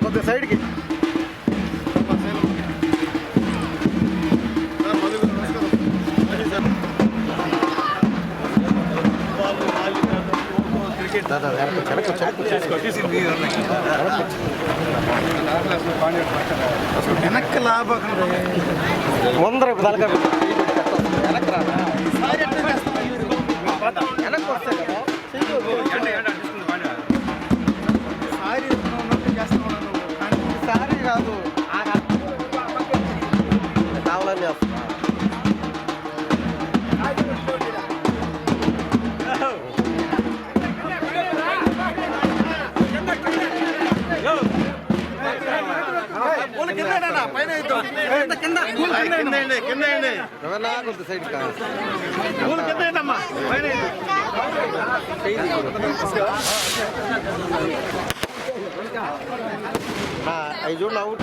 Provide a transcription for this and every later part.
కొద్దిగా సైడ్కి. వెనక్కి లాభం ముందర తలక వెనక్కి రా. వెనక్కి వస్తాయి కదా సారీ కాదు కావాలని చేస్తున్నా. కొద్ది సైడ్ అవి చూడండి అవుట్.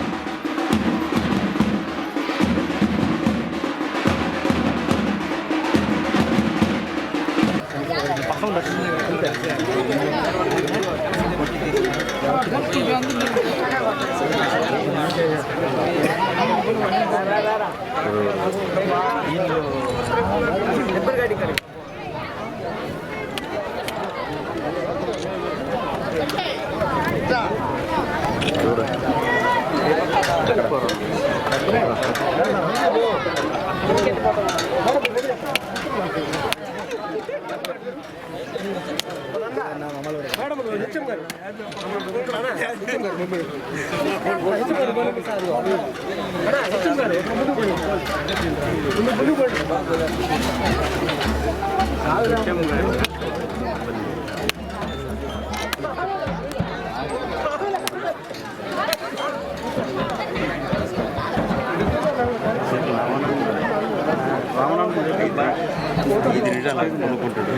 కొనుక్కుంటాడు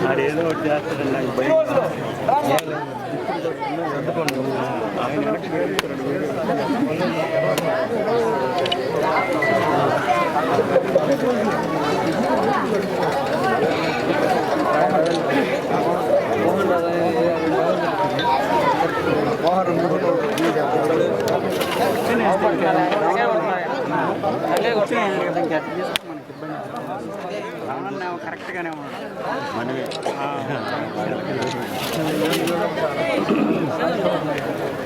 ఆడేదో ఒకటి చేస్తాడు. నాకు భయం. ఆయన కరెక్ట్గానే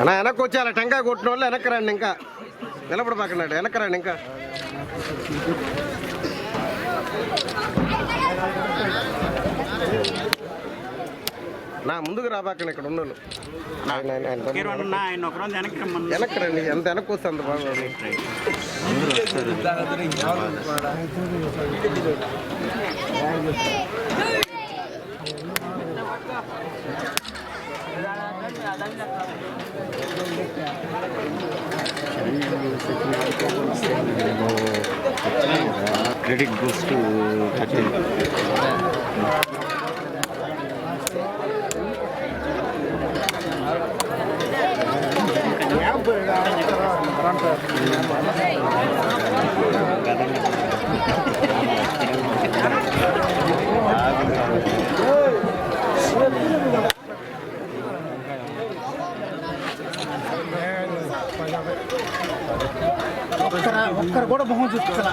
అన్నా వెనక్కి వచ్చి టెంకాయ కొట్టిన వాళ్ళు వెనక్కి రండి. ఇంకా నిలబడి పక్కనట్టు వెనక్కి రండి. ఇంకా నా ముందుకు రాబాకండి. ఇక్కడ ఉన్నాను వెనక్కి రండి. ఎంత వెనక్కి వస్తే అంత బాగుంది. క్రెడిట్ బూస్ట్ ఒక్కరు కూడా మొహం చూపిస్తారా?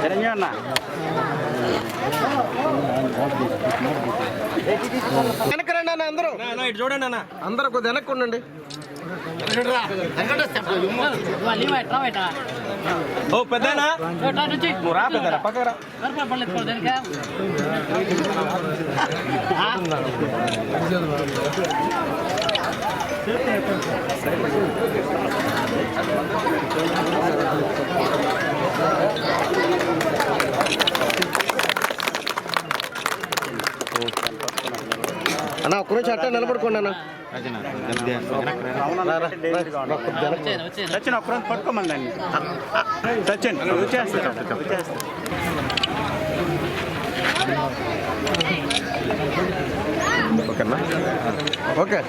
వెనక్కి రండి అన్న. అందరూ చూడండి అన్న. అందరూ కొద్దిగా వెనక్కి ఉండండి. ఓ పెద్దనా నువ్వు రా పెద్దనా పక్కకు రా. అన్న ఒక్క రోజు అట్ట నిలబడుకోండి అన్న. సచిన్ ఒక్కరోజు పట్టుకోమని దాన్ని సచిన్ వచ్చేస్తాడు. ఓకేనా? ఓకే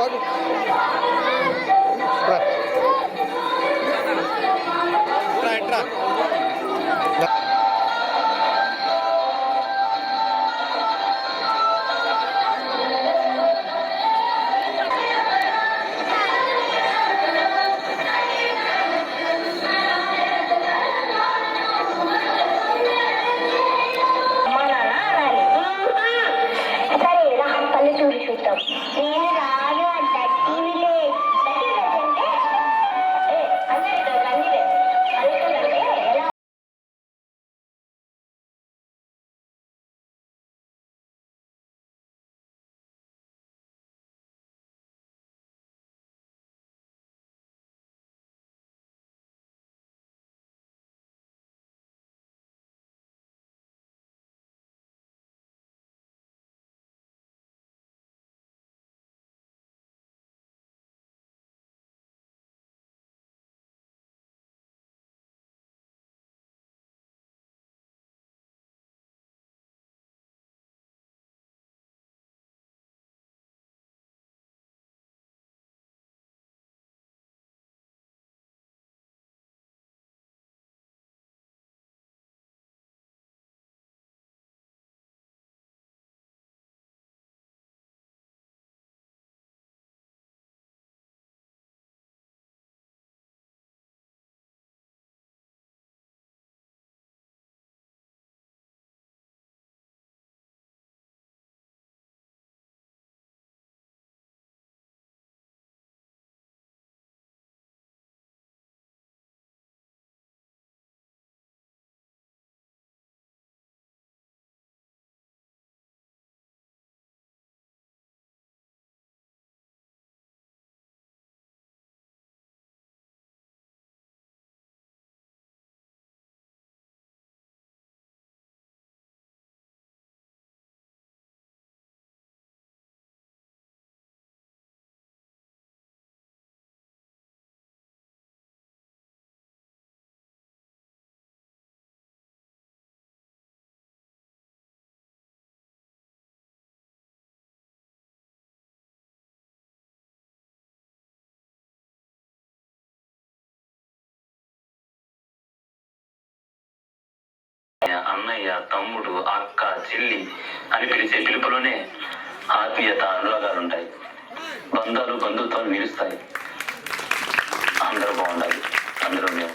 ఆగు. రా. ఇట్రా. అన్నయ్య, తమ్ముడు, అక్క, చెల్లి అని పిలిచే పిలుపులోనే ఆత్మీయత, అనురాగాలుంటాయి. బంధాలు, బంధుత్వాలు నిలుస్తాయి. అందరూ బాగుండాలి. అందరూ మేము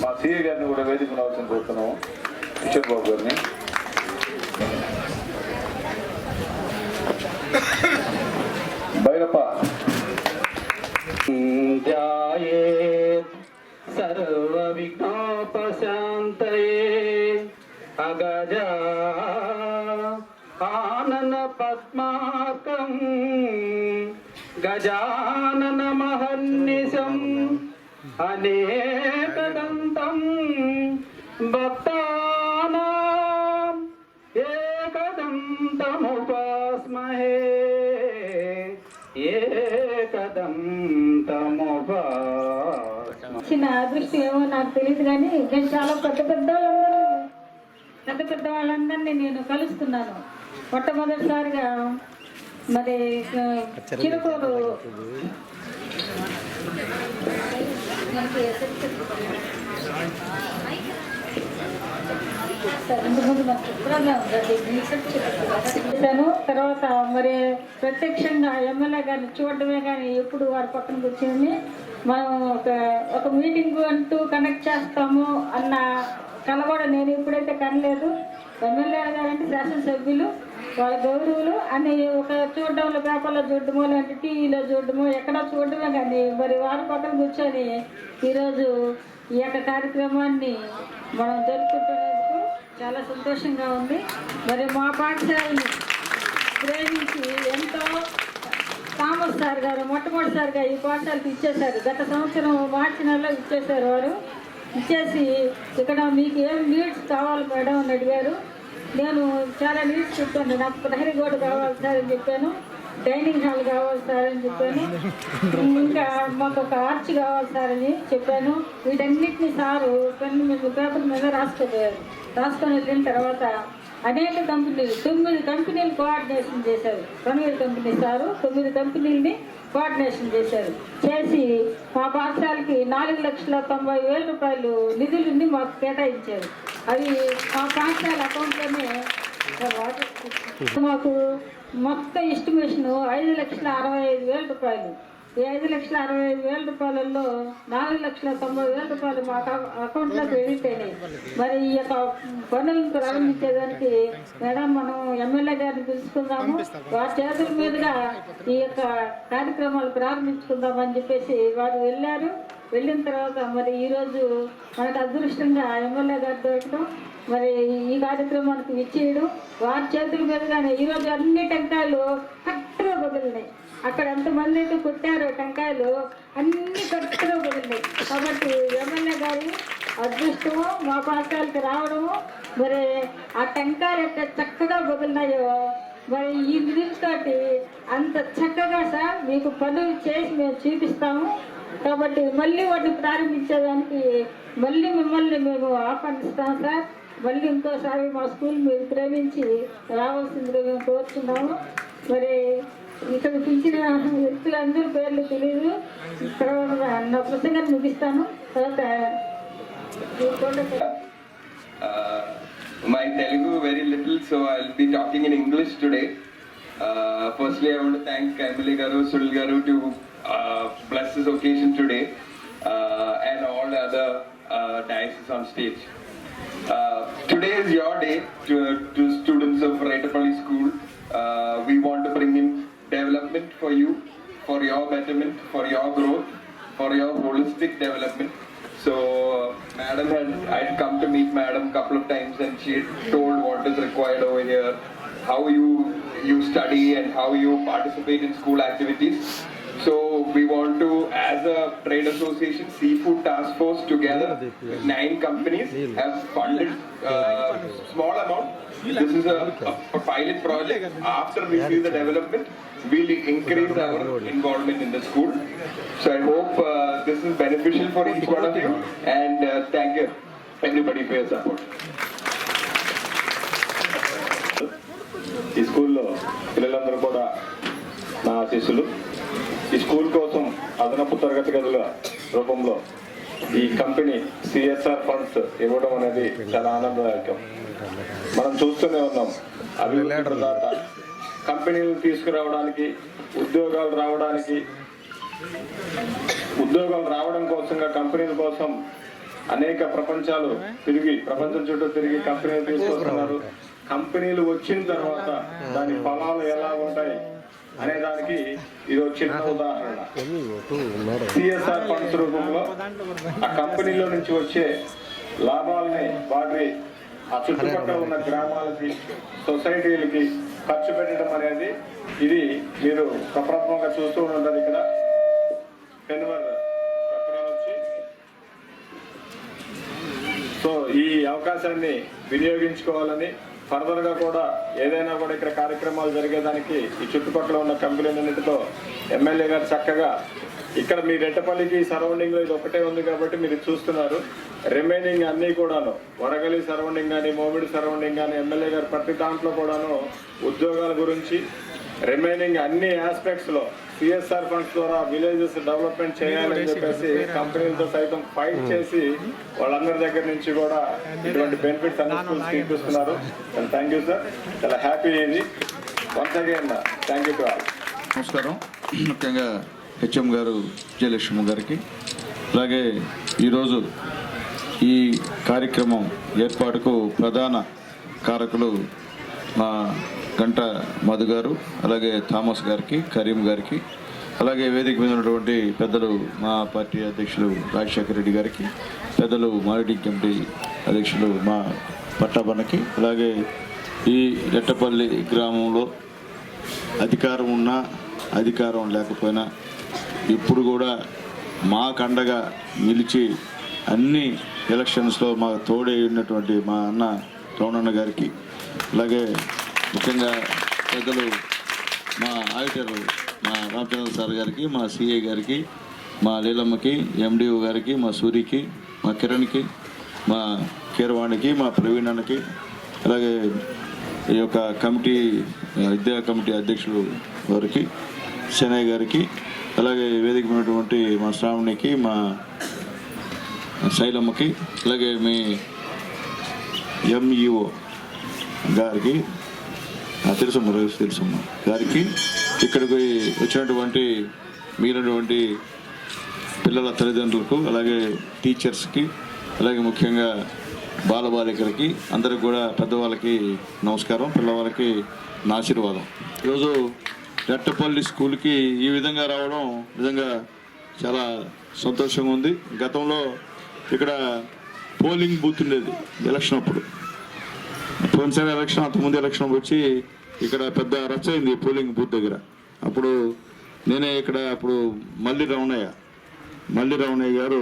మా సీఏ గారిని కూడా వేదిక రావాల్సిన కోరుతున్నాము. కిషోర్ బాబు గారిని. భైరప్ప. సర్వ విఘ్నోపశాంతయే అగజా ఆనన పద్మాకం గజానన మహర్నిశం అనేకదంతం భక్తానాం ఏకదంతముపాస్మహే చిన్న అదృష్టం ఏమో నాకు తెలియదు కానీ నేను చాలా పెద్ద వాళ్ళందరినీ నేను కలుస్తున్నాను. మొట్టమొదటిసారిగా మరి చిరుకూరు తర్వాత మరి ప్రత్యక్షంగా ఎమ్మెల్యే గారిని చూడడమే కానీ ఎప్పుడు వారి పక్కన కూర్చొని మనం ఒక మీటింగ్ అంటూ కనెక్ట్ చేస్తాము అన్న కళ కూడా నేను ఇప్పుడైతే కనలేదు. ఎమ్మెల్యే గారంటే శాసనసభ్యులు వాళ్ళ గౌరవులు అని ఒక చూడడంలో పేపర్లో చూడడమో లేదంటే టీవీలో చూడడమో ఎక్కడో చూడడమే కానీ మరి వారి పక్కన కూర్చొని ఈరోజు ఈ యొక్క కార్యక్రమాన్ని మనం జరుపుకుంటున్నందుకు చాలా సంతోషంగా ఉంది. మరి మా పాఠశాలని ప్రేమించి ఎంతో థామస్ సార్ గారు మొట్టమొదటిసారిగా ఈ పాఠశాలకు ఇచ్చేశారు. గత సంవత్సరం మార్చి నెలలో ఇచ్చేశారు. వారు ఇచ్చేసి ఇక్కడ మీకు ఏం నీడ్స్ కావాలి మేడం అని అడిగారు. నేను చాలా నీడ్స్ చెప్పాను. నాకు ప్రహరీ గోడ కావాలి సార్ అని చెప్పాను, డైనింగ్ హాల్ కావాలి సార్ అని చెప్పాను, ఇంకా మాకు ఒక ఆర్చ్ కావాలి సార్ అని చెప్పాను. వీటన్నిటిని సారు పెన్ను మీద పేపర్ మీద రాసుకొని వెళ్ళిన తర్వాత అనేక కంపెనీలు 9 కంపెనీలు కోఆర్డినేషన్ చేశారు. పనవేలు కంపెనీ సారు 9 కంపెనీలని కోఆర్డినేషన్ చేశారు. చేసి మా పాఠశాలకి 4,90,000 రూపాయలు నిధులని మాకు కేటాయించారు. అవి మా పాఠశాల అకౌంట్లోనే మాకు మొత్తం ఎస్టిమేషన్ 5,65,000 రూపాయలు. ఈ 5,65,000 రూపాయలలో 4,90,000 రూపాయలు మా అకౌంట్లో క్రెడిట్ అయినాయి. మరి ఈ యొక్క పనులను ప్రారంభించేదానికి మేడం మనం ఎమ్మెల్యే గారిని పిలుచుకుందాము, వారి చేతుల మీదుగా ఈ యొక్క కార్యక్రమాలు ప్రారంభించుకుందామని చెప్పేసి వారు వెళ్ళారు. వెళ్ళిన తర్వాత మరి ఈరోజు మనకు అదృష్టంగా ఎమ్మెల్యే గారు దొరకడం, మరి ఈ కార్యక్రమానికి ఇచ్చేయడం, వారి చేతుల మీదుగానే ఈరోజు అన్ని టెంకాయలు కరెక్ట్గా వదిలినాయి. అక్కడ ఎంతమంది అయితే కొట్టారో టెంకాయలు అన్ని కరెక్ట్గా వదిలినాయి. కాబట్టి ఎమ్మెల్యే గారి అదృష్టము మా పాఠశాలకు రావడము, మరి ఆ టెంకాయలు ఎక్కడ చక్కగా వదిలినాయో మరి ఈ నిధులతోటి అంత చక్కగా సార్ మీకు పనులు చేసి మేము చూపిస్తాము. కాబట్టి మళ్ళీ వాటిని ప్రారంభించేదానికి మళ్ళీ మిమ్మల్ని మేము ఆహ్వానిస్తాం సార్. మళ్ళీ ఇంకోసారి మా స్కూల్ మీరు ప్రేమించి రావాల్సిందిగా మేము కోరుతున్నాము. మరి ఇక్కడ పిలిచిన వ్యక్తులందరూ పేర్లు తెలియదు. తర్వాత నా ప్రసంగాన్ని ముగిస్తాను. తర్వాత My Telugu very little, so I'll be talking in English today. Firstly, I want to thank Emily Garu, Sunil Garu to bless this occasion today, and all the other dioceses on stage. Today is your day to students of Raitapalli School. We want to bring in development for you, for your betterment, for your growth, for your holistic development. So madam I'd come to meet madam a couple of times and she told what is required over here, how you study and how you participate in school activities. So we want to, as a trade association, Seafood Task Force together with 9 companies have funded small amount. This is a pilot project. After we see the development, we'll increase our involvement in the school. So I hope this is beneficial for each one of you, and thank you everybody for your support. ఈ స్కూల్లో పిల్లలందరూ కూడా నా ఆశీస్సులు. ఈ school కోసం అదనపు తరగతి గదుల రూపంలో ఈ కంపెనీ సిఎస్ఆర్ ఫండ్స్ ఇవ్వడం అనేది చాలా ఆనందదాయకం. మనం చూస్తూనే ఉన్నాం అభివృద్ధి ప్రదాత కంపెనీలు తీసుకురావడానికి, ఉద్యోగాలు రావడం కోసంగా కంపెనీల కోసం అనేక ప్రపంచం చుట్టూ తిరిగి కంపెనీలు తీసుకొస్తున్నారు. కంపెనీలు వచ్చిన తర్వాత దాని ఫలాలు ఎలా ఉంటాయి అనే దానికి ఇది ఒక చిన్న ఉదాహరణ. సిఎస్ఆర్ ఫండ్స్ రూపంలో ఆ కంపెనీలో నుంచి వచ్చే లాభాలని వాటి ఆ చుట్టుపక్కల ఉన్న గ్రామాలకి, సొసైటీలకి ఖర్చు పెట్టడం అనేది ఇది మీరు సప్రథమంగా చూస్తూ ఉంటారు. ఇక్కడ పెన్వర్ వచ్చి సో ఈ అవకాశాన్ని వినియోగించుకోవాలని, ఫర్దర్ గా కూడా ఏదైనా కూడా ఇక్కడ కార్యక్రమాలు జరిగేదానికి ఈ చుట్టుపక్కల ఉన్న కంపెనీలన్నిటితో ఎమ్మెల్యే గారు చక్కగా ఇక్కడ మీ రెట్టపల్లికి సరౌండింగ్ లో ఇది ఒకటే ఉంది కాబట్టి మీరు చూస్తున్నారు. రిమైనింగ్ అన్ని కూడాను వడగలి సరౌండింగ్ కానీ, మోమిడి సరౌండింగ్ కానీ ఎమ్మెల్యే గారు ప్రతి దాంట్లో కూడాను ఉద్యోగాల గురించి రిమైనింగ్ అన్ని ఆస్పెక్ట్స్ లో సిఎస్ఆర్ ఫండ్స్ ద్వారా విలేజెస్ డెవలప్మెంట్ చేయాలని చెప్పేసి కంపెనీలతో సైతం ఫైట్ చేసి వాళ్ళందరి దగ్గర నుంచి కూడా ఇటువంటి బెనిఫిట్స్ అన్ని స్కూల్స్ ఇస్తున్నారు. థ్యాంక్ యూ సార్, చాలా హ్యాపీ ఇది. Once again thank you to all. నమస్కారం. ముఖ్యంగా హెచ్ఎం గారు విజయలక్ష్మి గారికి, అలాగే ఈరోజు ఈ కార్యక్రమం ఏర్పాటుకు ప్రధాన కారకులు మా గంట మధు గారు, అలాగే థామస్ గారికి, కరీం గారికి, అలాగే వేదిక మీద ఉన్నటువంటి పెద్దలు మా పార్టీ అధ్యక్షులు రాజశేఖర రెడ్డి గారికి, పెద్దలు మానిటరింగ్ కమిటీ అధ్యక్షులు మా పట్టాబన్నకి, అలాగే ఈ రెట్టపల్లి గ్రామంలో అధికారం ఉన్నా అధికారం లేకపోయినా ఇప్పుడు కూడా మా కండగా నిలిచి అన్ని ఎలక్షన్స్లో మా తోడే ఉన్నటువంటి మా అన్న రమణన్న గారికి, అలాగే ముఖ్యంగా పెద్దలు మా ఆడిటర్ మా రామచంద్ర సార్ గారికి, మా సిఐ గారికి, మా లీలమ్మకి, ఎండిఓ గారికి, మా సూరికి, మా కిరణ్కి, మా కీరవాణికి, మా ప్రవీణ్ అన్నకి, అలాగే ఈ యొక్క కమిటీ విద్యా కమిటీ అధ్యక్షులు వారికి, శనయ్య గారికి, అలాగే వేదిక ఉన్నటువంటి మా శ్రావణికి, మా శైలమ్మకి, అలాగే మీ ఎంఈఓ గారికి, తెలుసమ్మ గారికి, ఇక్కడికి వచ్చినటువంటి మిగిలినటువంటి పిల్లల తల్లిదండ్రులకు, అలాగే టీచర్స్కి, అలాగే ముఖ్యంగా బాలబాలికలకి అందరికి కూడా పెద్దవాళ్ళకి నమస్కారం, పిల్లవాళ్ళకి నా ఆశీర్వాదం. ఈరోజు రెట్టపల్లి స్కూల్కి ఈ విధంగా రావడం నిజంగా చాలా సంతోషంగా ఉంది. గతంలో ఇక్కడ పోలింగ్ బూత్ ఉండేది ఎలక్షన్ అప్పుడు, పోయినసారి ఎలక్షన్ అంతకుముందు ఎలక్షన్ వచ్చి ఇక్కడ పెద్ద రచ్చ అయింది పోలింగ్ బూత్ దగ్గర. అప్పుడు నేనే ఇక్కడ అప్పుడు మల్లి రమణయ్య గారు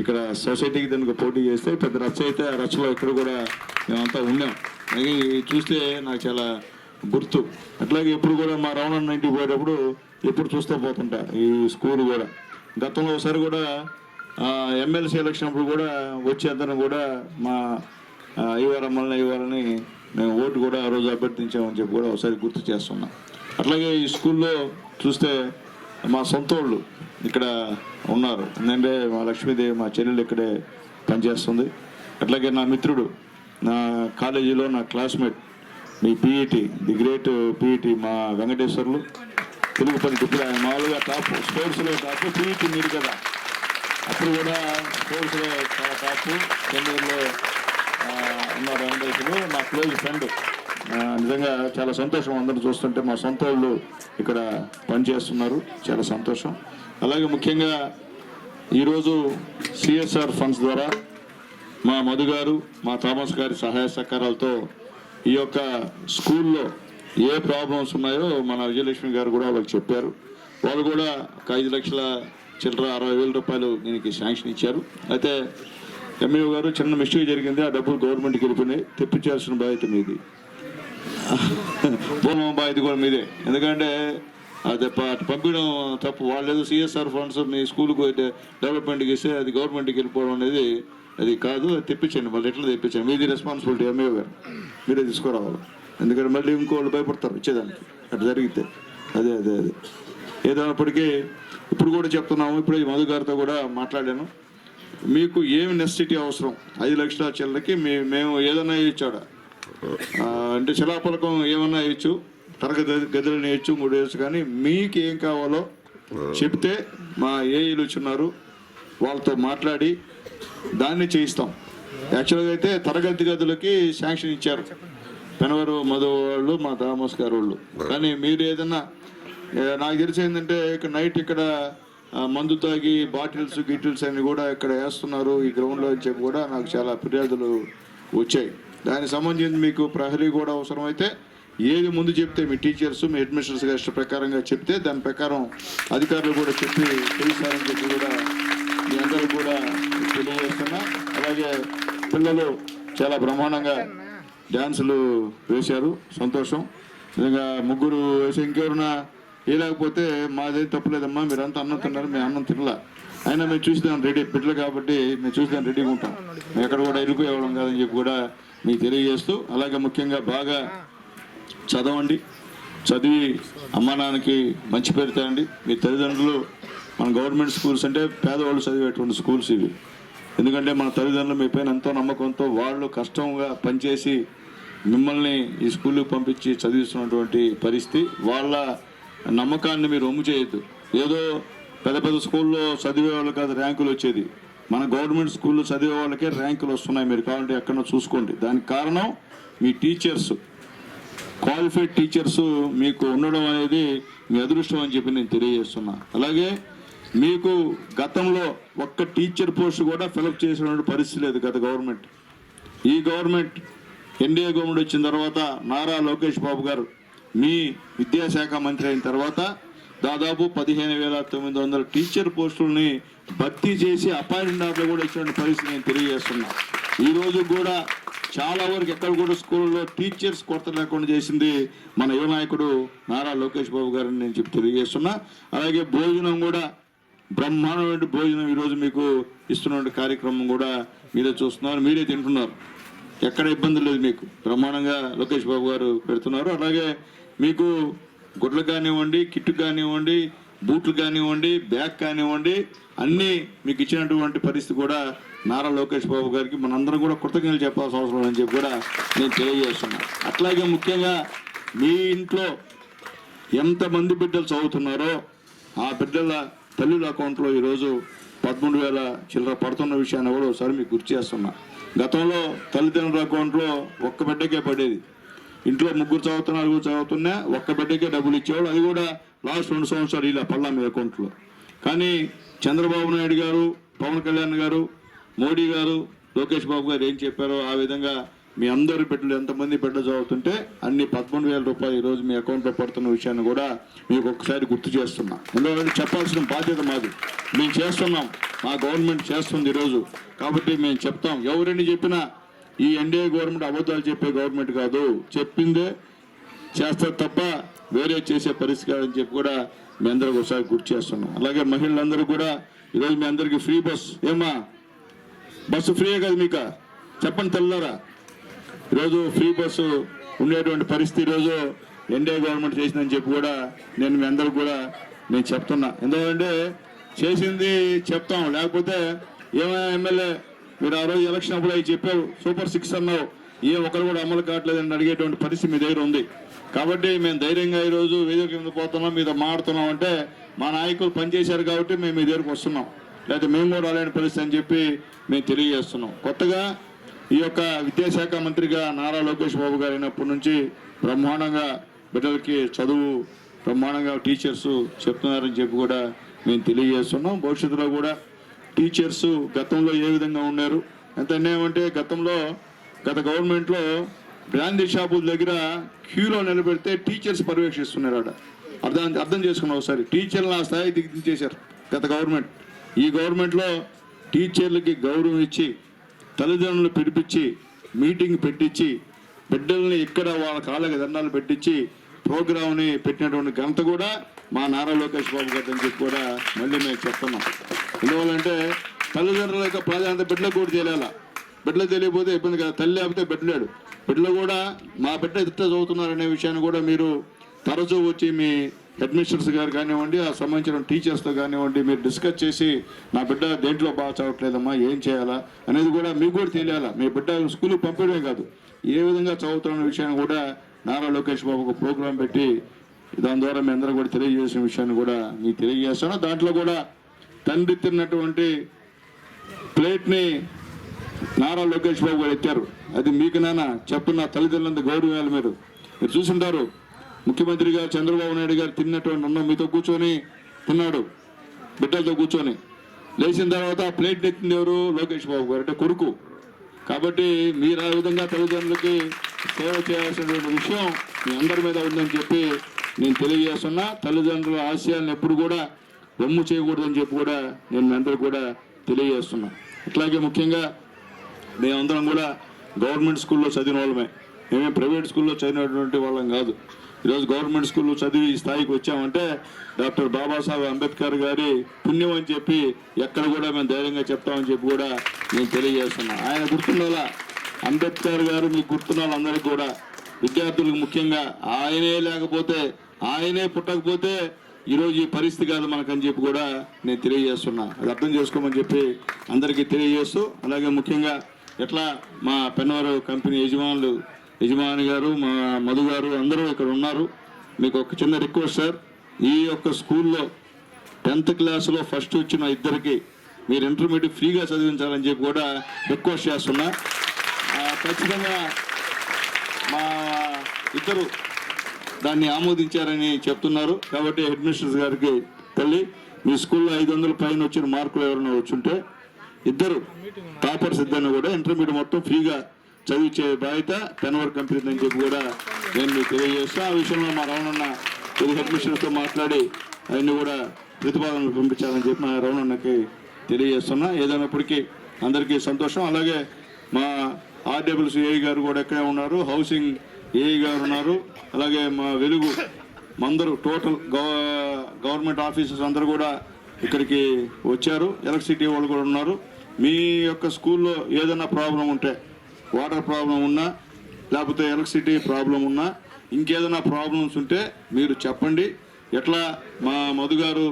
ఇక్కడ సొసైటీకి దానికి పోటీ చేస్తే పెద్ద రచ్చ అయితే ఆ రచ్చలో ఇక్కడ కూడా మేమంతా ఉన్నాం. అలాగే చూస్తే నాకు చాలా గుర్తు. అట్లాగే ఎప్పుడు కూడా మా రమణన్న ఇంటికి పోయేటప్పుడు ఎప్పుడు చూస్తూ పోతుంటా ఈ స్కూల్ కూడా. గతంలో ఒకసారి కూడా ఎమ్మెల్సీ ఎలక్షన్ అప్పుడు కూడా వచ్చేద్దను కూడా మా ఇవ్వాలని మేము ఓటు కూడా ఆ రోజు అభ్యర్థించామని చెప్పి కూడా ఒకసారి గుర్తు చేస్తున్నాం. అట్లాగే ఈ స్కూల్లో చూస్తే మా సొంత వాళ్ళు ఇక్కడ ఉన్నారు. ఎందుకంటే మా లక్ష్మీదేవి మా చెల్లెలు ఇక్కడే పనిచేస్తుంది. అట్లాగే నా మిత్రుడు, నా కాలేజీలో నా classmate, me PET, the great PET మా వెంకటేశ్వర్లు, తెలుగు పని ఇప్పుడు ఆయన మామూలుగా టాప్, స్పోర్ట్స్లో టాప్, పీఈటీ మీరు కదా, అప్పుడు కూడా స్పోర్ట్స్లో చాలా టాప్, చెన్నైలో ఉన్న వెంకటేశ్వర్లు నా క్లోజ్ ఫ్రెండ్. నిజంగా చాలా సంతోషం అందరూ చూస్తుంటే. మా సొంత వాళ్ళు ఇక్కడ పనిచేస్తున్నారు, చాలా సంతోషం. అలాగే ముఖ్యంగా ఈరోజు సిఎస్ఆర్ ఫండ్స్ ద్వారా మా మధు గారు, మా థామస్ గారి సహాయ సహకారాలతో ఈ యొక్క స్కూల్లో ఏ ప్రాబ్లమ్స్ ఉన్నాయో మన విజయలక్ష్మి గారు కూడా వాళ్ళకి చెప్పారు. వాళ్ళు కూడా ఒక 5 లక్షల చిల్లర 60,000 రూపాయలు దీనికి శాంక్షన్ ఇచ్చారు. అయితే ఎంఈఓ గారు చిన్న మిస్టేక్ జరిగింది, ఆ డబ్బులు గవర్నమెంట్కి వెళ్ళిపోయినాయి, తెప్పించాల్సిన బాధ్యత మీది, బాధ్యత కూడా మీదే. ఎందుకంటే అది పంపించడం తప్పు. వాళ్ళు ఏదో సిఎస్ఆర్ ఫండ్స్ మీ స్కూల్కి డెవలప్మెంట్కి ఇస్తే అది గవర్నమెంట్కి వెళ్ళిపోవడం అనేది అది కాదు. అది తెప్పించండి, వాళ్ళు ఎట్లా తెప్పించండి, మీది రెస్పాన్సిబిలిటీ. ఎంఈఓ గారు మీరే తీసుకురావాలి, ఎందుకంటే మళ్ళీ ఇంకోళ్ళు భయపడతారు ఇచ్చేదానికి అట్లా జరిగితే. అదే అదే అదే ఏదైనప్పటికీ ఇప్పుడు కూడా చెప్తున్నాము, ఇప్పుడు మధు గారితో కూడా మాట్లాడాను. మీకు ఏమి నెసిటీ అవసరం 5 లక్షల చిల్లరకి మేము ఏదైనా ఇచ్చాడా అంటే శిలాపలకం ఏమన్నా ఇచ్చు, తరగతి గదులను ఇచ్చు 3 వేసు, కానీ మీకు ఏం కావాలో చెప్తే మా ఏఈలు వచ్చున్నారు, వాళ్ళతో మాట్లాడి దాన్ని చేయిస్తాం. యాక్చువల్గా అయితే తరగతి గదులకి శాంక్షన్ ఇచ్చారు పెనవరు మధు వాళ్ళు, మా దామోస్ గారు వాళ్ళు. కానీ మీరు ఏదన్నా నాకు తెలిసి ఏంటంటే ఇక్కడ నైట్ ఇక్కడ మందు తాగి బాటిల్స్ గిటిల్స్ అన్ని కూడా ఇక్కడ వేస్తున్నారు ఈ గ్రౌండ్లో అని చెప్పి కూడా నాకు చాలా ఫిర్యాదులు వచ్చాయి. దానికి సంబంధించి మీకు ప్రహరీ కూడా అవసరమైతే ఏది ముందు చెప్తే మీ టీచర్స్ మీ అడ్మినిస్ట్రేషన్ ఇష్ట ప్రకారంగా చెప్తే దాని ప్రకారం అధికారులు కూడా చెప్పి తెలుస్తారని చెప్పి కూడా మీ అందరూ కూడా తెలియజేస్తున్నా. అలాగే పిల్లలు చాలా బ్రహ్మాండంగా డ్యాన్సులు వేశారు, సంతోషం. నిజంగా ముగ్గురు వేసి ఇంకెవరన్నా వేయలేకపోతే మాదేం తప్పలేదమ్మా, మీరంతా అన్నం తిన్నారు, మేము అన్నం తినలా, అయినా మేము చూసిదాం రెడీ బిడ్డలు కాబట్టి మేము చూసిదాం రెడీగా ఉంటాం, మేము ఎక్కడ కూడా వెళ్ళిపోయేవాళ్ళం కాదని చెప్పి కూడా మీకు తెలియజేస్తూ, అలాగే ముఖ్యంగా బాగా చదవండి, చదివి అమ్మా నాన్నకి మంచి పేరు తేండి. మీ తల్లిదండ్రులు మన గవర్నమెంట్ స్కూల్స్ అంటే పేదవాళ్ళు చదివేటువంటి స్కూల్స్ ఇవి. ఎందుకంటే మన తల్లిదండ్రులు మీ పైన ఎంతో నమ్మకంతో వాళ్ళు కష్టంగా పనిచేసి మిమ్మల్ని ఈ స్కూల్కి పంపించి చదివిస్తున్నటువంటి పరిస్థితి. వాళ్ళ నమ్మకాన్ని మీరు ఒమ్ము చేయొద్దు. ఏదో పెద్ద పెద్ద స్కూల్లో చదివే వాళ్ళు కాదు ర్యాంకులు వచ్చేది, మన గవర్నమెంట్ స్కూల్లో చదివే వాళ్ళకే ర్యాంకులు వస్తున్నాయి. మీరు కావాలంటే ఎక్కడో చూసుకోండి. దానికి కారణం మీ టీచర్స్, క్వాలిఫైడ్ టీచర్స్ మీకు ఉండడం అనేది మీ అదృష్టం అని చెప్పి నేను తెలియజేస్తున్నా. అలాగే మీకు గతంలో ఒక్క టీచర్ పోస్ట్ కూడా ఫిలప్ చేసినటువంటి పరిస్థితి లేదు గత గవర్నమెంట్. ఈ గవర్నమెంట్ ఎన్డీఏ గవర్నమెంట్ వచ్చిన తర్వాత నారా లోకేష్ బాబు గారు మీ విద్యాశాఖ మంత్రి అయిన తర్వాత దాదాపు 15,900 టీచర్ పోస్టులని భర్తీ చేసి అపాయింట్మెంట్ ఆర్డర్ కూడా ఇచ్చినటువంటి పరిస్థితి నేను తెలియజేస్తున్నా. ఈ రోజు కూడా చాలా వరకు ఎక్కడ కూడా స్కూల్లో టీచర్స్ కొరత లేకుండా చేసింది మన యువ నాయకుడు నారా లోకేష్ బాబు గారిని నేను చెప్పి తెలియజేస్తున్నా. అలాగే భోజనం కూడా బ్రహ్మాండమైన భోజనం ఈరోజు మీకు ఇస్తున్న కార్యక్రమం కూడా మీరే చూస్తున్నారు, మీరే తింటున్నారు, ఎక్కడ ఇబ్బంది లేదు మీకు. బ్రహ్మాండంగా లోకేష్ బాబు గారు పెడుతున్నారు. అలాగే మీకు గుడ్లు కానివ్వండి, కిట్టు కానివ్వండి, బూట్లు కానివ్వండి, బ్యాగ్ కానివ్వండి, అన్నీ మీకు ఇచ్చినటువంటి పరిస్థితి కూడా నారా లోకేష్ బాబు గారికి మనందరం కూడా కృతజ్ఞతలు చెప్పాల్సిన అవసరం అని చెప్పి కూడా నేను తెలియజేస్తున్నాను. అట్లాగే ముఖ్యంగా మీ ఇంట్లో ఎంతమంది బిడ్డలు చదువుతున్నారో ఆ బిడ్డల తల్లుల అకౌంట్లో ఈరోజు 13,000 చిల్లర పడుతున్న విషయాన్ని కూడా ఒకసారి మీకు గుర్తు చేస్తున్నా. గతంలో తల్లిదండ్రుల అకౌంట్లో ఒక్క బిడ్డకే పడేది, ఇంట్లో ముగ్గురు చదువుతున్నా ఒక్క బిడ్డకే డబ్బులు ఇచ్చేవాళ్ళు, అది కూడా లాస్ట్ 2 సంవత్సరాలు ఇలా పల్లా మీ అకౌంట్లో. కానీ చంద్రబాబు నాయుడు గారు, పవన్ కళ్యాణ్ గారు, మోడీ గారు, లోకేష్ బాబు గారు ఏం చెప్పారో ఆ విధంగా మీ అందరి బిడ్డలు ఎంతమంది బిడ్డలు చదువుతుంటే అన్ని 13,000 రూపాయలు ఈరోజు మీ అకౌంట్లో పడుతున్న విషయాన్ని కూడా మీకు ఒకసారి గుర్తు చేస్తున్నా. ఎందుకంటే చెప్పాల్సిన బాధ్యత మాది, మేము చేస్తున్నాం, మా గవర్నమెంట్ చేస్తుంది ఈరోజు. కాబట్టి మేము చెప్తాం, ఎవరిని చెప్పినా ఈ ఎన్డీఏ గవర్నమెంట్ అబద్ధాలు చెప్పే గవర్నమెంట్ కాదు, చెప్పిందే చేస్తారు తప్ప వేరే చేసే పరిస్థితి కాదని చెప్పి కూడా మీ అందరికి ఒకసారి గుర్తు చేస్తున్నాం. అలాగే మహిళలందరూ కూడా ఈరోజు మీ అందరికీ ఫ్రీ బస్, ఏమా బస్సు ఫ్రీయే కదా మీకు చెప్పండి తెల్లారా. ఈరోజు ఫ్రీ బస్సు ఉండేటువంటి పరిస్థితి ఈరోజు ఎన్డీఏ గవర్నమెంట్ చేసిందని చెప్పి కూడా నేను మీ అందరికి కూడా నేను చెప్తున్నా. ఎందుకంటే చేసింది చెప్తాం, లేకపోతే ఏమైనా ఎమ్మెల్యే మీరు ఆ రోజు ఎలక్షన్ అప్పుడు అవి చెప్పావు, సూపర్ 6 అన్నావు, ఒకరు కూడా అమలు కావట్లేదని అడిగేటువంటి పరిస్థితి మీ దగ్గర ఉంది. కాబట్టి మేము ధైర్యంగా ఈరోజు వేదిక కింద పోతున్నాం, మీతో మాడుతున్నాం అంటే మా నాయకులు పనిచేశారు కాబట్టి మేము మీ దగ్గరకు వస్తున్నాం, లేకపోతే మేము కూడా రాలేని పరిస్థితి అని చెప్పి మేము తెలియజేస్తున్నాం. కొత్తగా ఈ యొక్క విద్యాశాఖ మంత్రిగా నారా లోకేష్ బాబు గారు అయినప్పటి నుంచి బ్రహ్మాండంగా బిడ్డలకి చదువు బ్రహ్మాండంగా టీచర్స్ చెప్తున్నారని చెప్పి కూడా మేము తెలియజేస్తున్నాం. భవిష్యత్తులో కూడా టీచర్స్ గతంలో ఏ విధంగా ఉన్నారు ఎంత ఏమంటే గత గవర్నమెంట్లో బ్రాందీ షాపుల దగ్గర క్యూలో నిలబెడితే టీచర్స్ పర్యవేక్షిస్తున్నారు. అర్థం చేసుకున్నాం ఒకసారి, టీచర్లు ఆ స్థాయి దించేశారు గత గవర్నమెంట్. ఈ గవర్నమెంట్లో టీచర్లకి గౌరవం ఇచ్చి తల్లిదండ్రులు పిలిపించి మీటింగ్ పెట్టించి బిడ్డల్ని ఇక్కడ వాళ్ళ కాళ్ళకి దండాలు పెట్టించి ప్రోగ్రామ్ని పెట్టినటువంటి ఘనత కూడా మా నారా లోకేష్ బాబు గారు అని చెప్పి కూడా మళ్ళీ మేము చెప్తున్నాం. ఎందువల్లంటే తల్లిదండ్రుల యొక్క ప్రాధాన్యత బిడ్డలకు కూడా తెలియాలా, బిడ్డలు తెలియకపోతే ఇబ్బంది కదా, తల్లి లేకపోతే బిడ్డలేడు, బిడ్డలు కూడా మా బిడ్డ ఇట్లా చదువుతున్నారనే విషయాన్ని కూడా మీరు తరచూ వచ్చి మీ హెడ్ మిస్టర్స్ గారు కానివ్వండి, ఆ సంబంధించిన టీచర్స్తో కానివ్వండి, మీరు డిస్కస్ చేసి నా బిడ్డ దేంట్లో బాగా చదవట్లేదమ్మా ఏం చేయాలా అనేది కూడా మీకు కూడా తెలియాలా. మీ బిడ్డ స్కూల్కి పంపించడమే కాదు, ఏ విధంగా చదువుతున్న విషయాన్ని కూడా నారా లోకేష్ బాబు ఒక ప్రోగ్రాం పెట్టి దాని ద్వారా మీ అందరూ కూడా తెలియజేసిన విషయాన్ని కూడా మీకు తెలియజేస్తాను. దాంట్లో కూడా తండ్రి తిన్నటువంటి ప్లేట్ని నారా లోకేష్ బాబు గారు ఎత్తారు. అది మీకు నాన్న చెప్తున్న తల్లిదండ్రులంత గౌరవాలు మీరు చూసుంటారు. ముఖ్యమంత్రి గారు చంద్రబాబు నాయుడు గారు తిన్నటువంటి అన్నం మీతో కూర్చొని తిన్నాడు, బిడ్డలతో కూర్చొని. లేచిన తర్వాత ఆ ప్లేట్ ఎత్తింది ఎవరు? లోకేష్ బాబు గారు, అంటే కొడుకు. కాబట్టి మీరు ఆ విధంగా తల్లిదండ్రులకి సేవ చేయాల్సినటువంటి విషయం మీ అందరి మీద ఉందని చెప్పి నేను తెలియజేస్తున్నా. తల్లిదండ్రుల ఆశయాలను ఎప్పుడు కూడా బొమ్ము చేయకూడదని చెప్పి కూడా నేను మీ అందరికీ కూడా తెలియజేస్తున్నా. అట్లాగే ముఖ్యంగా మేమందరం కూడా గవర్నమెంట్ స్కూల్లో చదివిన వాళ్ళమే, మేమే ప్రైవేట్ స్కూల్లో చదివినటువంటి వాళ్ళం కాదు. ఈరోజు గవర్నమెంట్ స్కూల్లో చదివి ఈ స్థాయికి వచ్చామంటే డాక్టర్ బాబాసాహెబ్ అంబేద్కర్ గారి పుణ్యం అని చెప్పి ఎక్కడ కూడా మేము ధైర్యంగా చెప్తామని చెప్పి కూడా నేను తెలియజేస్తున్నా. ఆయన గుర్తుండాలా, అంబేద్కర్ గారు మీకు గుర్తున్న వాళ్ళందరికీ కూడా, విద్యార్థులకు ముఖ్యంగా ఆయనే లేకపోతే, ఆయనే పుట్టకపోతే ఈరోజు ఈ పరిస్థితి కాదు మనకని చెప్పి కూడా నేను తెలియజేస్తున్నా. అది అర్థం చేసుకోమని చెప్పి అందరికీ తెలియజేస్తూ, అలాగే ముఖ్యంగా ఎట్లా మా పెన్నవరం కంపెనీ యజమాని గారు, మా మధు గారు అందరూ ఇక్కడ ఉన్నారు. మీకు ఒక చిన్న రిక్వెస్ట్ సార్, ఈ యొక్క స్కూల్లో 10th క్లాస్లో ఫస్ట్ వచ్చిన ఇద్దరికి మీరు ఇంటర్మీడియట్ ఫ్రీగా చదివించాలని చెప్పి కూడా రిక్వెస్ట్ చేస్తున్నా. ఖచ్చితంగా మా ఇద్దరు దాన్ని ఆమోదించారని చెప్తున్నారు. కాబట్టి హెడ్ మిస్టర్స్ గారికి తల్లి, మీ స్కూల్లో 500 పైన వచ్చిన మార్కులు ఎవరైనా వచ్చుంటే ఇద్దరు టాపర్స్ ఇద్దరిని కూడా ఇంటర్మీడియట్ మొత్తం ఫ్రీగా చదివించే బాధ్యత పెన్నవరం కంపెనీ అని చెప్పి కూడా నేను మీకు తెలియజేస్తా. ఆ విషయంలో మా రమణన్న హెడ్ మిస్టర్స్తో మాట్లాడి అవన్నీ కూడా ప్రతిపాదనలు పంపించాలని చెప్పి మా రమణన్నకి తెలియజేస్తున్నా. ఏదైనప్పటికీ అందరికీ సంతోషం. అలాగే మా ఆర్డబ్ల్యూసీ ఏఈ గారు కూడా ఎక్కడే ఉన్నారు, హౌసింగ్ ఏఈ గారు ఉన్నారు, అలాగే మా వెలుగు అందరూ టోటల్ గవర్నమెంట్ ఆఫీసర్స్ అందరూ కూడా ఇక్కడికి వచ్చారు. ఎలక్ట్రిసిటీ వాళ్ళు కూడా ఉన్నారు. మీ యొక్క స్కూల్లో ఏదైనా ప్రాబ్లం ఉంటే, వాటర్ ప్రాబ్లం ఉన్నా లేకపోతే ఎలక్ట్రిసిటీ ప్రాబ్లం ఉన్నా, ఇంకేదైనా ప్రాబ్లమ్స్ ఉంటే మీరు చెప్పండి. ఎట్లా మా మధు గారు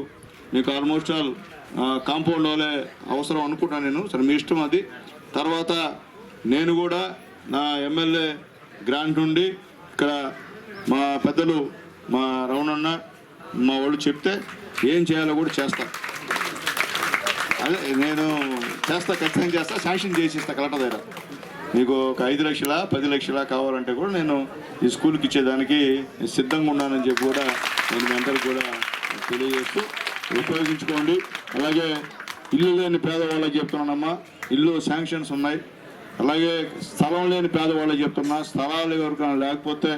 మీకు ఆల్మోస్ట్ ఆల్ కాంపౌండ్ వాళ్ళే అవసరం అనుకుంటాను నేను, సరే మీ ఇష్టం అది. తర్వాత నేను కూడా నా ఎమ్మెల్యే గ్రాంట్ నుండి ఇక్కడ మా పెద్దలు మా రమణన్న మా వాళ్ళు చెప్తే ఏం చేయాలో కూడా చేస్తా. అదే నేను చేస్తా, ఖచ్చితంగా చేస్తా, శాంక్షన్ చేసి ఇస్తా కలెక్టర్ దగ్గర. మీకు ఒక 5 లక్షల 10 లక్షల కావాలంటే కూడా నేను ఈ స్కూల్కి ఇచ్చేదానికి సిద్ధంగా ఉన్నానని చెప్పి కూడా నేను మీ అందరికీ కూడా తెలియజేస్తూ ఉపయోగించుకోండి. అలాగే ఇల్లు లేని పేదవాళ్ళకి చెప్తున్నానమ్మా, ఇల్లు శాంక్షన్స్ ఉన్నాయి. అలాగే స్థలం లేని పేదవాళ్ళకి చెప్తున్నా, స్థలాలు ఎవరికైనా లేకపోతే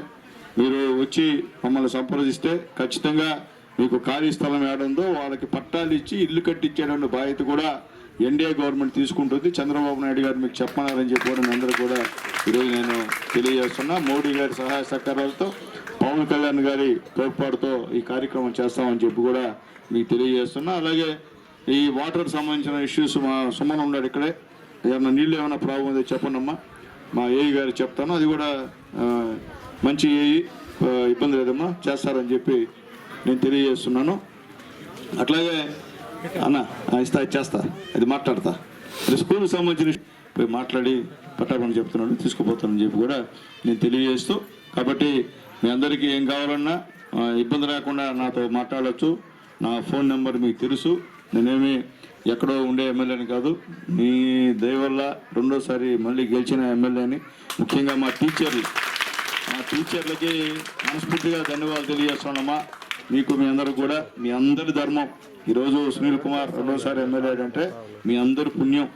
మీరు వచ్చి మమ్మల్ని సంప్రదిస్తే ఖచ్చితంగా మీకు ఖాళీ స్థలం ఏడుందో వాళ్ళకి పట్టాలు ఇచ్చి ఇల్లు కట్టించేటువంటి బాధ్యత కూడా ఎన్డీఏ గవర్నమెంట్ తీసుకుంటుంది. చంద్రబాబు నాయుడు గారు మీకు చెప్పన్నారని చెప్పి కూడా మీ అందరూ కూడా ఈరోజు నేను తెలియజేస్తున్నా. మోడీ గారి సహాయ సహకారాలతో, పవన్ కళ్యాణ్ గారి తోడ్పాటుతో ఈ కార్యక్రమం చేస్తామని చెప్పి కూడా మీకు తెలియజేస్తున్నా. అలాగే ఈ వాటర్ సంబంధించిన ఇష్యూస్ మా సుమన్ ఉన్నాడు ఇక్కడే, ఏమన్నా నీళ్ళు ఏమైనా ప్రాబ్లం ఉందో చెప్పండి అమ్మా, మా ఏఈ గారు చెప్తాను. అది కూడా మంచి ఏఈ, ఇబ్బంది లేదమ్మా, చేస్తారని చెప్పి నేను తెలియజేస్తున్నాను. అట్లాగే అన్న చేస్తా, అది మాట్లాడతా. స్కూల్కి సంబంధించిన మాట్లాడి పట్టాలని చెప్తున్నాను, తీసుకుపోతానని చెప్పి కూడా నేను తెలియజేస్తూ, కాబట్టి మీ అందరికీ ఏం కావాలన్నా ఇబ్బంది లేకుండా నాతో మాట్లాడవచ్చు. నా ఫోన్ నెంబర్ మీకు తెలుసు. నేనేమి ఎక్కడో ఉండే ఎమ్మెల్యేని కాదు, మీ దయ వల్ల రెండోసారి మళ్ళీ గెలిచిన ఎమ్మెల్యేని. ముఖ్యంగా మా టీచర్లకి మనస్ఫూర్తిగా ధన్యవాదాలు తెలియజేస్తున్నామా. మీకు మీ అందరూ కూడా మీ అందరి ధర్మం. ఈరోజు సునీల్ కుమార్ రెండోసారి ఎమ్మెల్యే అంటే మీ అందరి పుణ్యం.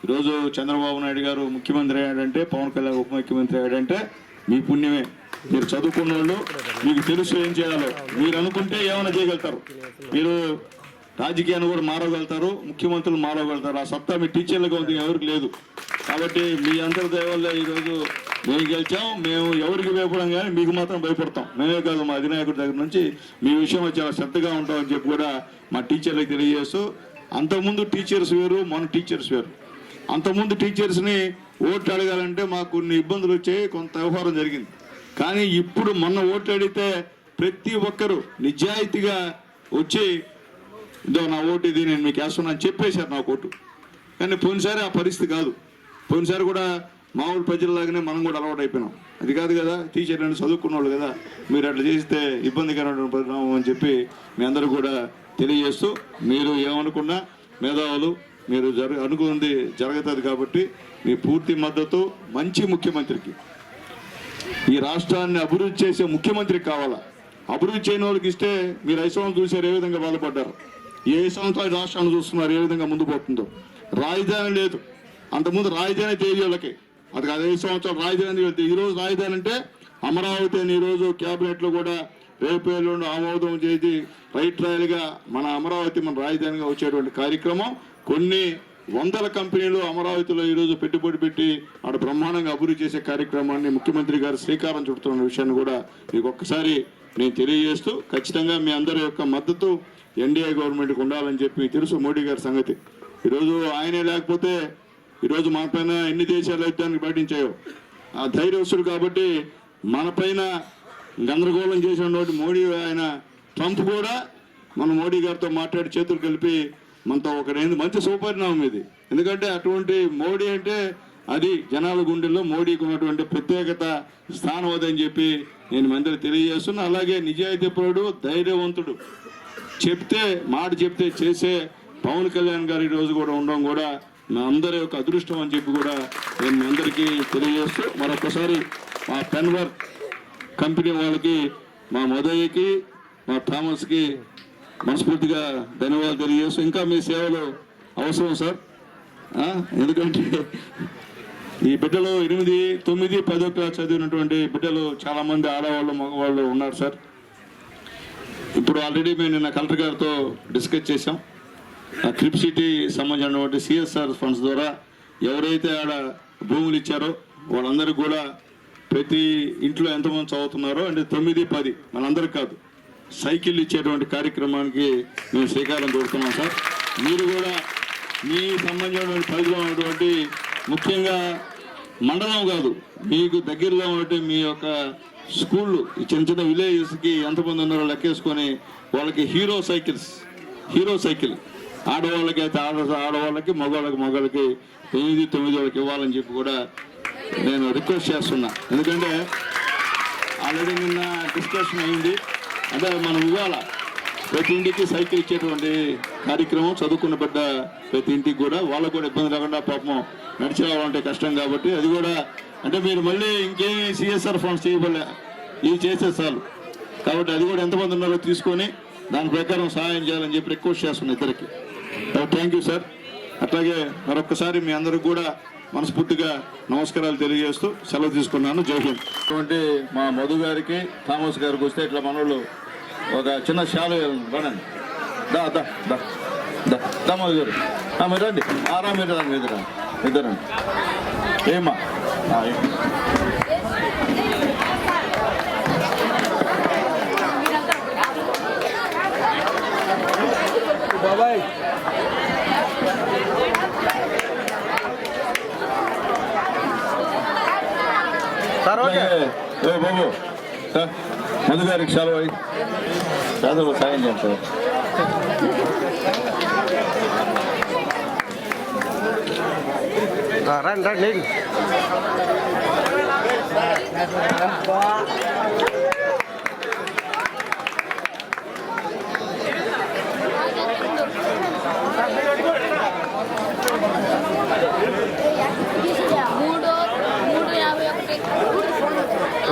ఈరోజు చంద్రబాబు నాయుడు గారు ముఖ్యమంత్రి అయ్యాడంటే, పవన్ కళ్యాణ్ ఉప ముఖ్యమంత్రి అయ్యాడంటే మీ పుణ్యమే. మీరు చదువుకున్న వాళ్ళు, మీకు తెలుసు ఏం చేయాలో. మీరు అనుకుంటే ఏమైనా చేయగలుగుతారు. మీరు రాజకీయాన్ని కూడా మారగలుగుతారు, ముఖ్యమంత్రులు మారగలుగుతారు. ఆ సత్తా మీ టీచర్లకు ఉంది, ఎవరికి లేదు. కాబట్టి మీ అందరి దయ వల్ల ఈరోజు మేము గెలిచాం. మేము ఎవరికి భయపడం కానీ మీకు మాత్రం భయపడతాం. మేమే కాదు, మా అధినాయకుడి దగ్గర నుంచి మీ విషయంలో చాలా శ్రద్ధగా ఉంటామని చెప్పి కూడా మా టీచర్లకు తెలియజేస్తూ, అంతకుముందు టీచర్స్ వేరు, మన టీచర్స్ వేరు. అంతకుముందు టీచర్స్ని ఓట్లు అడగాలంటే మాకు కొన్ని ఇబ్బందులు వచ్చాయి, కొంత వ్యవహారం జరిగింది. కానీ ఇప్పుడు మొన్న ఓట్లు అడిగితే ప్రతి ఒక్కరూ నిజాయితీగా వచ్చి ఇదో నా ఓటు ఇది, నేను మీకు వేస్తున్నాను చెప్పేశారు నాకు ఓటు. కానీ పోయినసారి ఆ పరిస్థితి కాదు. పోయినసారి కూడా మామూలు ప్రజల్లాగానే మనం కూడా అలవాటు అయిపోయినాం. అది కాదు కదా, టీచర్లను చదువుకున్న వాళ్ళు కదా, మీరు అట్లా చేస్తే ఇబ్బందికరమైన పరిణామం అని చెప్పి మీ అందరూ కూడా తెలియజేస్తూ, మీరు ఏమనుకున్నా మేధావులు, మీరు అనుకుంది జరుగుతుంది కాబట్టి మీ పూర్తి మద్దతు మంచి ముఖ్యమంత్రికి, ఈ రాష్ట్రాన్ని అభివృద్ధి చేసే ముఖ్యమంత్రికి కావాలా. అభివృద్ధి చేయని వాళ్ళకి ఇస్తే మీరు 5 సంవత్సరాలు చూసారు ఏ విధంగా బాధపడ్డారు, ఏ సంవత్సరాలు రాష్ట్రాన్ని చూస్తున్నారు ఏ విధంగా ముందు పోతుందో. రాజధాని లేదు, అంతకుముందు రాజధాని తేదీ వాళ్ళకి, అది 5 సంవత్సరాలు రాజధాని వెళ్తే ఈరోజు రాజధాని అంటే అమరావతి అని ఈరోజు క్యాబినెట్లో కూడా రేపు ఎల్లుండి ఆమోదం చేసి రైట్ రాయల్గా మన అమరావతి మన రాజధానిగా వచ్చేటువంటి కార్యక్రమం. కొన్ని వందల కంపెనీలు అమరావతిలో ఈరోజు పెట్టుబడి పెట్టి అక్కడ బ్రహ్మాండంగా అభివృద్ధి చేసే కార్యక్రమాన్ని ముఖ్యమంత్రి గారు శ్రీకారం చుడుతున్న విషయాన్ని కూడా మీకు ఒక్కసారి నేను తెలియజేస్తూ, ఖచ్చితంగా మీ అందరి యొక్క మద్దతు ఎన్డీఏ గవర్నమెంట్కి ఉండాలని చెప్పి తెలుసు మోడీ గారి సంగతి. ఈరోజు ఆయనే లేకపోతే ఈరోజు మన పైన ఎన్ని దేశాలు యుద్ధానికి ప్రకటించాయో ఆ ధైర్యస్తుడు కాబట్టి మన పైన గందరగోళం చేసినటువంటి మోడీ ఆయన ట్రంప్ కూడా మన మోడీ గారితో మాట్లాడి చేతులు కలిపి మనతో ఒక మంచి సుపరిణామం ఇది. ఎందుకంటే అటువంటి మోడీ అంటే అది జనాల గుండెల్లో మోడీకి ఉన్నటువంటి ప్రత్యేకత స్థానం అదని చెప్పి నేను మందరికి తెలియజేస్తున్నా. అలాగే నిజాయితీపరుడు, ధైర్యవంతుడు, మాట చెప్తే చేసే పవన్ కళ్యాణ్ గారు ఈరోజు కూడా ఉండడం కూడా మా అందరి యొక్క అదృష్టం అని చెప్పి కూడా నేను మీ అందరికీ తెలియజేస్తూ, మరొకసారి మా పెన్వర్క్ కంపెనీ వాళ్ళకి, మా మదయ్యకి, మా థామస్కి మనస్ఫూర్తిగా ధన్యవాదాలు తెలియజేస్తూ, ఇంకా మీ సేవలు అవసరం సార్. ఎందుకంటే ఈ బిడ్డలు 8, 9, 10వ క్లాస్ చదివినటువంటి బిడ్డలు చాలామంది ఆడవాళ్ళు మగవాళ్ళు ఉన్నారు సార్. ఇప్పుడు ఆల్రెడీ మేము నిన్న కలెక్టర్ గారితో డిస్కస్ చేసాం. ఆ క్రిప్ సిటీ సంబంధించినటువంటి CSR ఫండ్స్ ద్వారా ఎవరైతే ఆడ భూములు ఇచ్చారో వాళ్ళందరికీ కూడా ప్రతి ఇంట్లో ఎంతమంది చదువుతున్నారో అంటే 9, 10 మనందరికి కాదు సైకిల్ ఇచ్చేటువంటి కార్యక్రమానికి మేము శ్రీకారం చుడుతున్నాం సార్. మీరు కూడా మీ సంబంధించినటువంటి పరిధిలో ఉన్నటువంటి ముఖ్యంగా మండలం కాదు మీకు దగ్గరలో ఉన్నటువంటి మీ యొక్క స్కూళ్ళు ఈ చిన్న చిన్న విలేజెస్కి ఎంతమంది ఉన్నారో లెక్కేసుకొని వాళ్ళకి హీరో సైకిల్ ఆడవాళ్ళకి అయితే ఆడవాళ్ళకి మగవాళ్ళకి 8, 9 వాళ్ళకి ఇవ్వాలని చెప్పి కూడా నేను రిక్వెస్ట్ చేస్తున్నా. ఎందుకంటే ఆల్రెడీ నిన్న డిస్కషన్ అయింది, అంటే మనం ఇవ్వాల ప్రతి ఇంటికి సైకిల్ ఇచ్చేటువంటి కార్యక్రమం, చదువుకున్న బిడ్డ ప్రతి ఇంటికి కూడా వాళ్ళకు కూడా ఇబ్బంది లేకుండా పాపం నడిచి రావాలంటే కష్టం కాబట్టి అది కూడా అంటే మీరు మళ్ళీ ఇంకేమి CSR ఫండ్స్ చేయబోలే ఇవి చేసే చాలు కాబట్టి అది కూడా ఎంతమంది ఉన్నారో తీసుకొని దాని ప్రకారం సహాయం చేయాలని చెప్పి రిక్వెస్ట్ చేస్తున్నాను ఇద్దరికి. Thank you sir. అట్లాగే మరొకసారి మీ అందరికి కూడా మనస్ఫూర్తిగా నమస్కారాలు తెలియజేస్తూ సెలవు తీసుకున్నాను. జై హింద్. అటువంటి మా మధు గారికి, థామస్ గారికి వస్తే ఇట్లా మనోళ్ళు ఒక చిన్న శాలు రండి. మధు గారు మీరు రండి, మీరు రండి, ఇద్దరండి. ఏమా బాబాయ్ సార్ ఓకే బాబు సార్ మధు గారికి సెలవు చదువు సాయం చేయండి సార్. రండి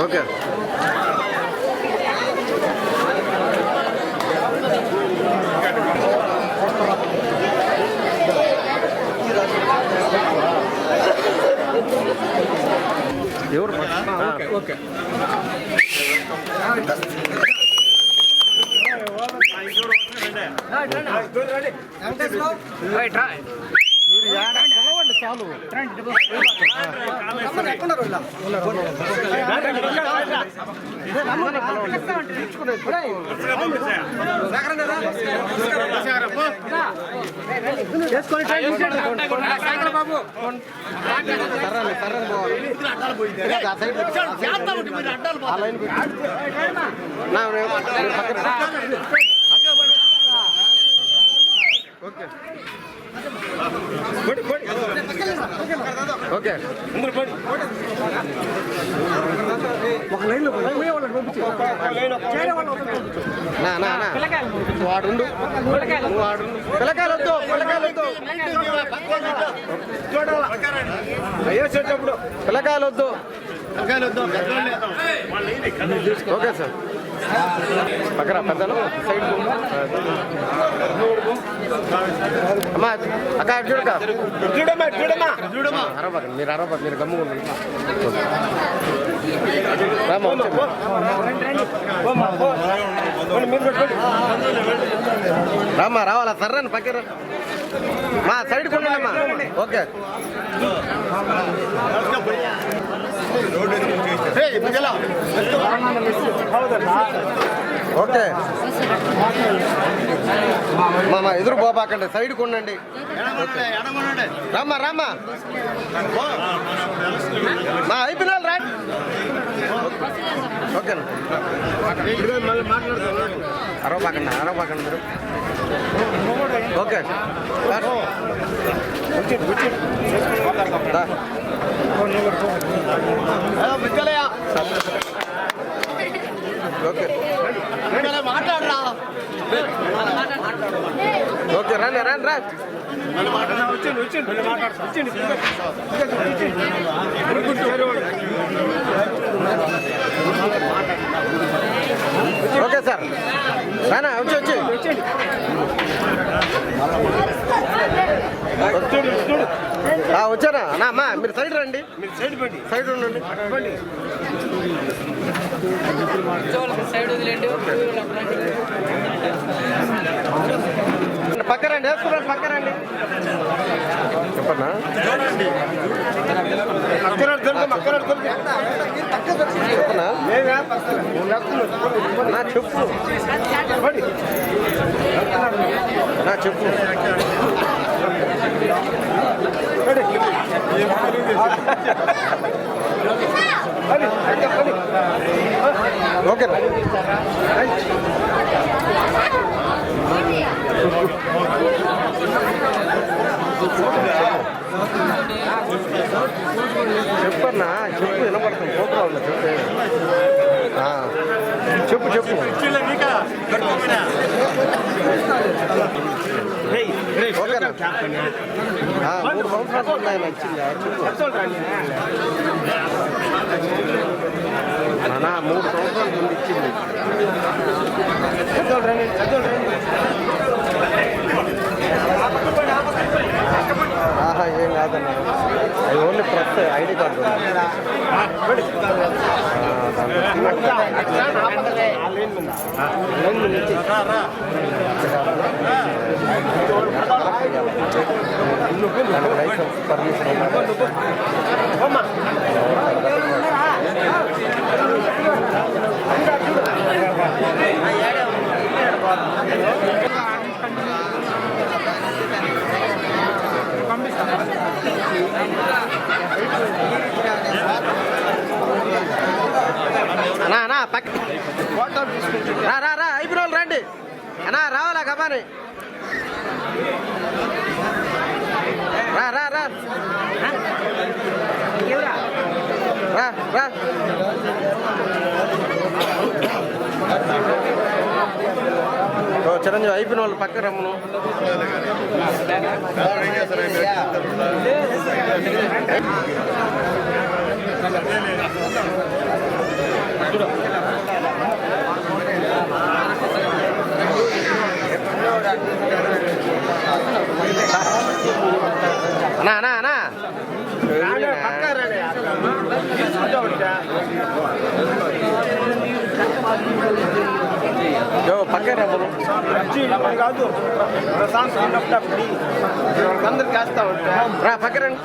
ఓకే. ఎవరు ఓకే చాలు. ఓకే ఓకే ఒక లైన్లో వాడు పిల్లకాయలు వద్దు, పిల్లకాయలు వేసేటప్పుడు పిల్లకాయలు వద్దు. Okay sir. పక్కన పెద్దలు సైడ్ అమ్మా అక్క చూడమ్మా అరవకండి, మీరు అరవకండి, మీరు గమ్ముకుండి. రామ్మా రావాలా సర్రని పక్కన మా సైడ్ కొండమ్మా. ఓకే ఓకే మా ఎదురు పోపాకండి, సైడ్ కొండండి. రామ్మా రామ్మా మా అయిపోయిన రా. ఓకేనా అరవపాకండి మీరు. ఓకే ఓకే ఓకే రండి రండి రా. ఓకే సార్ రానా వచ్చి వచ్చారా అన్నా అమ్మా మీరు సైడ్ రండి, సైడ్ ఉండండి. పక్కరండి వేసుకున్నాను, పక్కరండి చెప్పన్నా. చెప్పనా చెప్పు చెప్పు. ఓకే చెప్పన్నా చెప్పు, వినపడుతుంది. పోతున్నా ఉన్నా చెప్పు చెప్పు. ఓకేనా 3 సంవత్సరాలు ఉన్నాయని వచ్చిందా చెప్పు అన్నా. 3 సంవత్సరాల ముందు ఇచ్చింది. ఆహా ఏం కాదన్నా, అది only press ID card. Licence permission అన్నా అన్నా పక్క రా అయిపోయిన రండి అన్నా, రావాలా గబాని రా రా రా రా రా. చిరంజీవి అయిపోయిన వాళ్ళు పక్క రమ్మను. అన్నా అన్నా అన్నా పక్క రమ్మను కాదు అందరికి వేస్తా రా పక్క రండి.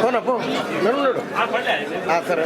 పోనా పో నన్ను సరే